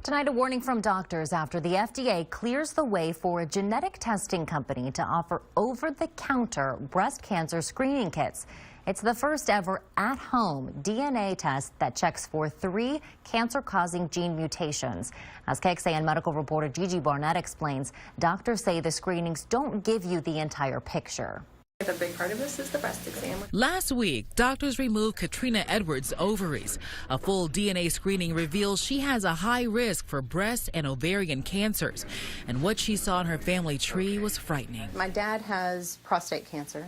Tonight, a warning from doctors after the FDA clears the way for a genetic testing company to offer over-the-counter breast cancer screening kits. It's the first ever at-home DNA test that checks for 3 cancer-causing gene mutations. As KXAN medical reporter Gigi Barnett explains, doctors say the screenings don't give you the entire picture. A big part of this is the breast exam. Last week, doctors removed Katrina Edwards' ovaries. A full DNA screening reveals she has a high risk for breast and ovarian cancers. And what she saw in her family tree was frightening. My dad has prostate cancer.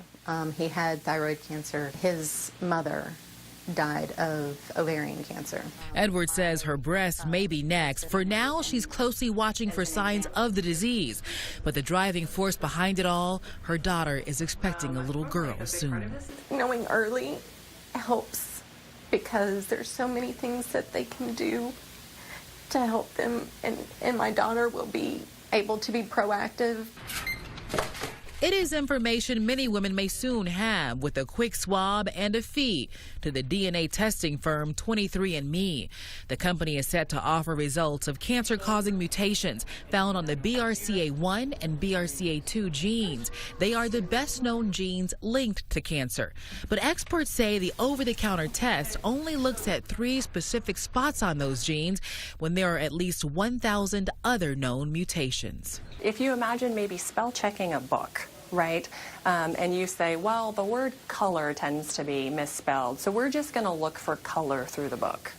He had thyroid cancer. His mother died of ovarian cancer. Edwards says her breast may be next. For now, she's closely watching for signs of the disease. But the driving force behind it all, her daughter is expecting a little girl soon. Knowing early helps because there's so many things that they can do to help them, and my daughter will be able to be proactive. It is information many women may soon have with a quick swab and a fee to the DNA testing firm 23andMe. The company is set to offer results of cancer-causing mutations found on the BRCA1 and BRCA2 genes. They are the best-known genes linked to cancer. But experts say the over-the-counter test only looks at 3 specific spots on those genes when there are at least 1,000 other known mutations. If you imagine maybe spell checking a book, right? And you say, well, the word color tends to be misspelled, so we're just going to look for color through the book.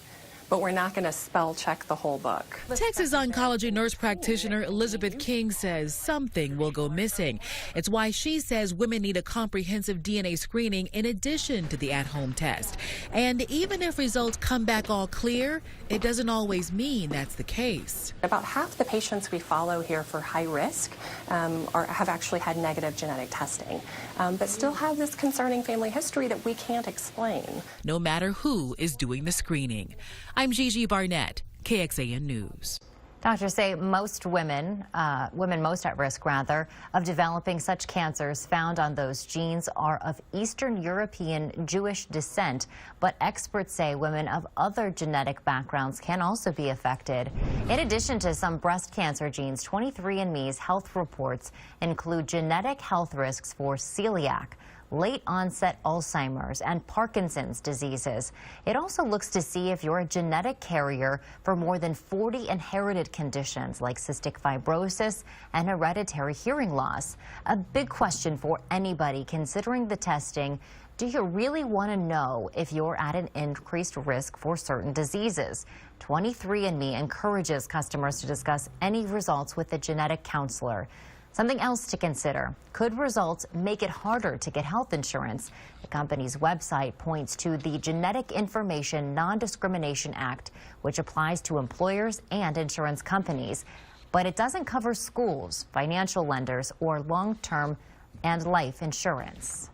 But we're not going to spell check the whole book. Texas Oncology nurse practitioner Elisabeth King says something will go missing. It's why she says women need a comprehensive DNA screening in addition to the at-home test. And even if results come back all clear, it doesn't always mean that's the case. About half the patients we follow here for high risk have actually had negative genetic testing, but still have this concerning family history that we can't explain. No matter who is doing the screening. I'm Gigi Barnett, KXAN News. Doctors say most women most at risk, of developing such cancers found on those genes are of Eastern European Jewish descent, but experts say women of other genetic backgrounds can also be affected. In addition to some breast cancer genes, 23andMe's health reports include genetic health risks for celiac, late-onset Alzheimer's, and Parkinson's diseases. It also looks to see if you're a genetic carrier for more than 40 inherited conditions like cystic fibrosis and hereditary hearing loss. A big question for anybody considering the testing: do you really want to know if you're at an increased risk for certain diseases? 23andMe encourages customers to discuss any results with a genetic counselor. Something else to consider: could results make it harder to get health insurance? The company's website points to the Genetic Information Non-Discrimination Act, which applies to employers and insurance companies. But it doesn't cover schools, financial lenders, or long-term and life insurance.